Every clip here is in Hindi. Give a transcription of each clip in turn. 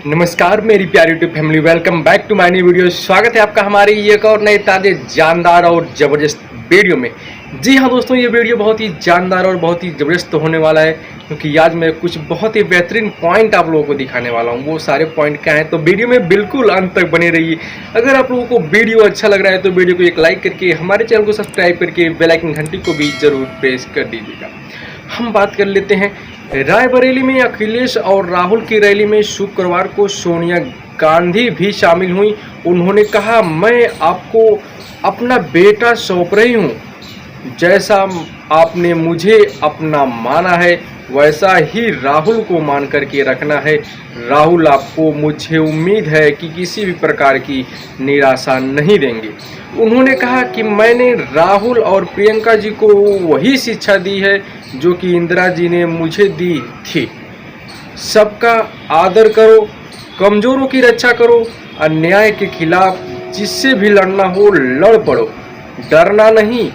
नमस्कार मेरी प्यारी YouTube family, welcome back to my new video. स्वागत है आपका हमारे एक और नए ताज़े जानदार और ज़बरदस्त वीडियो में। जी हाँ दोस्तों, ये वीडियो बहुत ही जानदार और बहुत ही ज़बरदस्त होने वाला है, क्योंकि आज मैं कुछ बहुत ही बेहतरीन पॉइंट आप लोगों को दिखाने वाला हूँ। वो सारे पॉइंट क्या हैं, तो वीडियो में बिल्कुल अंत तक बने रहिए। अगर आप लोगों को वीडियो अच्छा लग रहा है तो वीडियो को एक लाइक करके हमारे चैनल को सब्सक्राइब करके बेल आइकन घंटी को भी ज़रूर प्रेस कर दीजिएगा। हम बात कर लेते हैं रायबरेली में अखिलेश और राहुल की रैली में शुक्रवार को सोनिया गांधी भी शामिल हुई। उन्होंने कहा, मैं आपको अपना बेटा सौंप रही हूँ। जैसा आपने मुझे अपना माना है वैसा ही राहुल को मान करके रखना है। राहुल आपको, मुझे उम्मीद है कि किसी भी प्रकार की निराशा नहीं देंगे। उन्होंने कहा कि मैंने राहुल और प्रियंका जी को वही शिक्षा दी है जो कि इंदिरा जी ने मुझे दी थी। सबका आदर करो, कमजोरों की रक्षा करो, अन्याय के खिलाफ जिससे भी लड़ना हो लड़ पड़ो। डरना नहीं,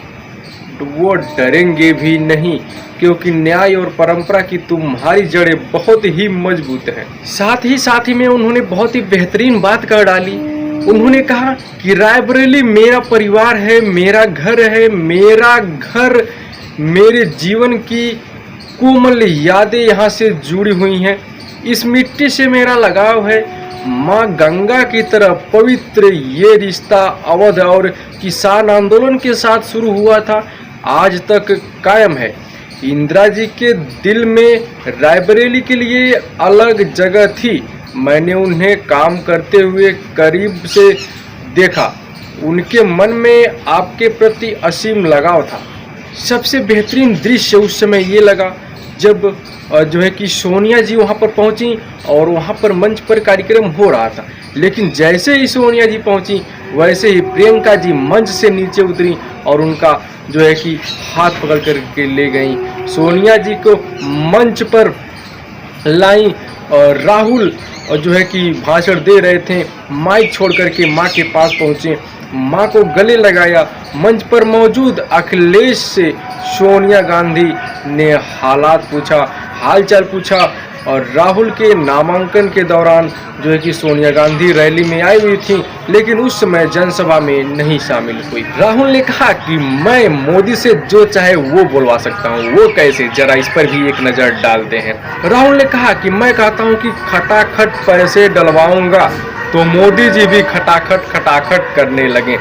वो डरेंगे भी नहीं, क्योंकि न्याय और परंपरा की तुम्हारी जड़ें बहुत ही मजबूत हैं। साथ ही में उन्होंने बहुत ही बेहतरीन बात कर डाली। उन्होंने कहा कि रायबरेली मेरा परिवार है, मेरा घर है, मेरा घर मेरे जीवन की कोमल यादें यहाँ से जुड़ी हुई हैं। इस मिट्टी से मेरा लगाव है। माँ गंगा की तरह पवित्र ये रिश्ता अवध और किसान आंदोलन के साथ शुरू हुआ था, आज तक कायम है। इंदिरा जी के दिल में रायबरेली के लिए अलग जगह थी। मैंने उन्हें काम करते हुए करीब से देखा। उनके मन में आपके प्रति असीम लगाव था। सबसे बेहतरीन दृश्य उस समय ये लगा जब जो है कि सोनिया जी वहाँ पर पहुँची और वहाँ पर मंच पर कार्यक्रम हो रहा था, लेकिन जैसे ही सोनिया जी पहुँची वैसे ही प्रियंका जी मंच से नीचे उतरी और उनका जो है कि हाथ पकड़ करके ले गई। सोनिया जी को मंच पर लाई और राहुल जो है कि भाषण दे रहे थे, माइक छोड़ करके माँ के पास पहुँचे, माँ को गले लगाया। मंच पर मौजूद अखिलेश से सोनिया गांधी ने हालात पूछा, हालचाल पूछा। और राहुल के नामांकन के दौरान जो है कि सोनिया गांधी रैली में आई हुई थी, लेकिन उस समय जनसभा में नहीं शामिल हुई। राहुल ने कहा कि मैं मोदी से जो चाहे वो बुलवा सकता हूँ। वो कैसे, जरा इस पर भी एक नज़र डालते हैं। राहुल ने कहा कि मैं कहता हूँ कि खटाखट पैसे डलवाऊंगा तो मोदी जी भी खटाखट करने लगे।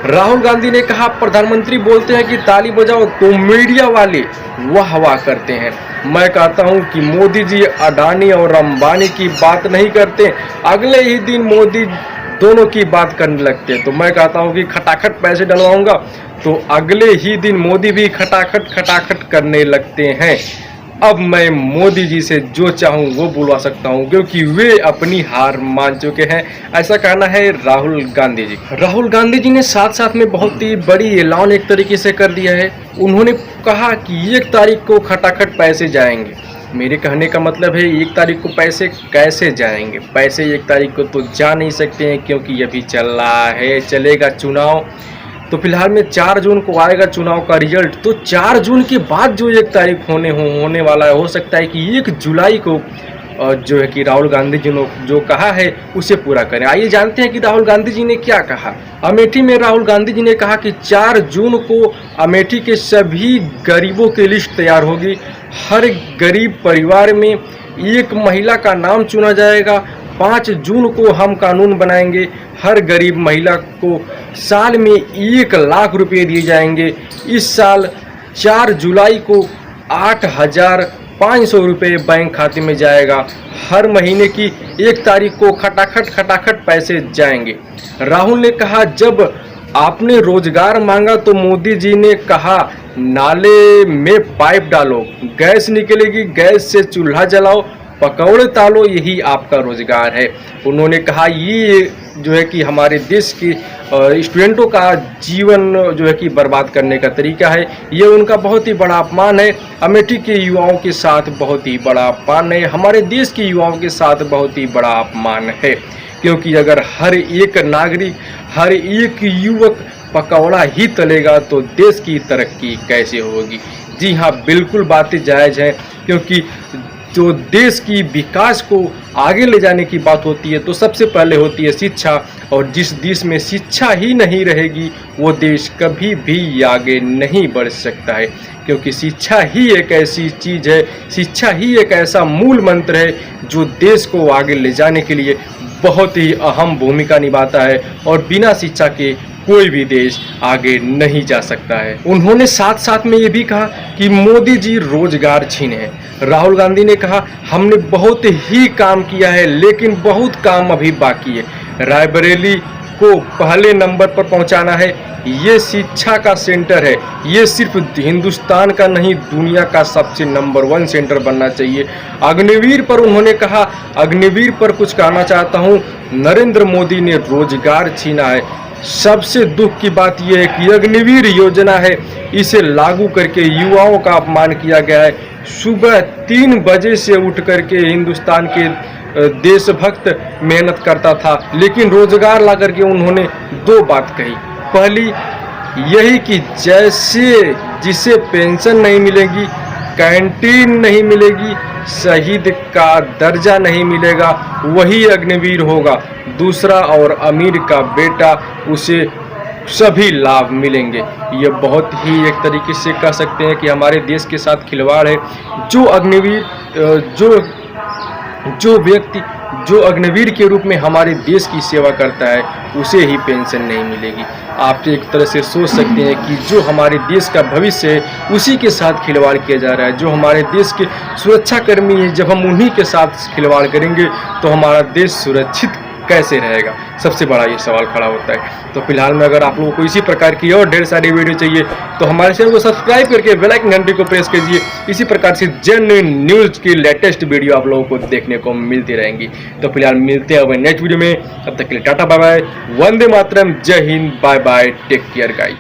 राहुल गांधी ने कहा, प्रधानमंत्री बोलते हैं कि ताली बजाओ तो मीडिया वाले वाह वाह करते हैं। मैं कहता हूं कि मोदी जी अडानी और अंबानी की बात नहीं करते, अगले ही दिन मोदी दोनों की बात करने लगते। तो मैं कहता हूं कि खटाखट पैसे डलवाऊंगा तो अगले ही दिन मोदी भी खटाखट करने लगते हैं। अब मैं मोदी जी से जो चाहूँ वो बुलवा सकता हूँ, क्योंकि वे अपनी हार मान चुके हैं। ऐसा कहना है राहुल गांधी जी। राहुल गांधी जी ने साथ में बहुत ही बड़ी ऐलान एक तरीके से कर दिया है। उन्होंने कहा कि 1 तारीख को खटाखट पैसे जाएंगे। मेरे कहने का मतलब है 1 तारीख को पैसे कैसे जाएंगे। पैसे 1 तारीख को तो जा नहीं सकते हैं, क्योंकि अभी चल रहा है, चलेगा चुनाव। तो फिलहाल में 4 जून को आएगा चुनाव का रिजल्ट। तो 4 जून के बाद जो 1 तारीख होने वाला है, हो सकता है कि 1 जुलाई को जो है कि राहुल गांधी जी ने जो कहा है उसे पूरा करें। आइए जानते हैं कि राहुल गांधी जी ने क्या कहा। अमेठी में राहुल गांधी जी ने कहा कि 4 जून को अमेठी के सभी गरीबों की लिस्ट तैयार होगी। हर गरीब परिवार में एक महिला का नाम चुना जाएगा। 5 जून को हम कानून बनाएंगे। हर गरीब महिला को साल में 1 लाख रुपए दिए जाएंगे। इस साल 4 जुलाई को 8,500 रुपये बैंक खाते में जाएगा। हर महीने की 1 तारीख को खटाखट पैसे जाएंगे। राहुल ने कहा, जब आपने रोजगार मांगा तो मोदी जी ने कहा नाले में पाइप डालो, गैस निकलेगी, गैस से चूल्हा जलाओ, पकौड़े तालो, यही आपका रोजगार है। उन्होंने कहा ये जो है कि हमारे देश के स्टूडेंटों का जीवन जो है कि बर्बाद करने का तरीका है। ये उनका बहुत ही बड़ा अपमान है। अमेठी के युवाओं के साथ बहुत ही बड़ा अपमान है। हमारे देश के युवाओं के साथ बहुत ही बड़ा अपमान है, क्योंकि अगर हर एक नागरिक, हर एक युवक पकौड़ा ही तलेगा तो देश की तरक्की कैसे होगी। जी हाँ, बिल्कुल बातें जायज़ हैं, क्योंकि जो देश की विकास को आगे ले जाने की बात होती है तो सबसे पहले होती है शिक्षा। और जिस देश में शिक्षा ही नहीं रहेगी वो देश कभी भी आगे नहीं बढ़ सकता है, क्योंकि शिक्षा ही एक ऐसी चीज़ है, शिक्षा ही एक ऐसा मूल मंत्र है जो देश को आगे ले जाने के लिए बहुत ही अहम भूमिका निभाता है। और बिना शिक्षा के कोई भी देश आगे नहीं जा सकता है। उन्होंने साथ साथ में ये भी कहा कि मोदी जी रोजगार छीने हैं। राहुल गांधी ने कहा हमने बहुत ही काम किया है लेकिन बहुत काम अभी बाकी है। रायबरेली को पहले नंबर पर पहुंचाना है। ये शिक्षा का सेंटर है, ये सिर्फ हिंदुस्तान का नहीं दुनिया का सबसे नंबर 1 सेंटर बनना चाहिए। अग्निवीर पर उन्होंने कहा, अग्निवीर पर कुछ कहना चाहता हूँ, नरेंद्र मोदी ने रोजगार छीना है। सबसे दुख की बात यह है कि अग्निवीर योजना है, इसे लागू करके युवाओं का अपमान किया गया है। सुबह 3 बजे से उठ करके हिंदुस्तान के देशभक्त मेहनत करता था, लेकिन रोजगार ला करके उन्होंने 2 बात कही। पहली यही कि जैसे जिसे पेंशन नहीं मिलेगी, कैंटीन नहीं मिलेगी, शहीद का दर्जा नहीं मिलेगा, वही अग्निवीर होगा। दूसरा, और अमीर का बेटा, उसे सभी लाभ मिलेंगे। ये बहुत ही एक तरीके से कह सकते हैं कि हमारे देश के साथ खिलवाड़ है। जो अग्निवीर जो व्यक्ति जो अग्निवीर के रूप में हमारे देश की सेवा करता है उसे ही पेंशन नहीं मिलेगी। आप एक तरह से सोच सकते हैं कि जो हमारे देश का भविष्य है उसी के साथ खिलवाड़ किया जा रहा है। जो हमारे देश के सुरक्षाकर्मी हैं, जब हम उन्हीं के साथ खिलवाड़ करेंगे तो हमारा देश सुरक्षित कैसे रहेगा, सबसे बड़ा ये सवाल खड़ा होता है। तो फिलहाल में अगर आप लोगों को इसी प्रकार की और ढेर सारी वीडियो चाहिए तो हमारे चैनल को सब्सक्राइब करके बेल आइकन घंटी को प्रेस कीजिए। इसी प्रकार से जेन्युइन न्यूज़ की लेटेस्ट वीडियो आप लोगों को देखने को मिलती रहेंगी। तो फिलहाल मिलते हैं नेक्स्ट वीडियो में, तब तक के लिए tata bye bye, Vande Mataram, जय हिंद, bye bye, take care guys.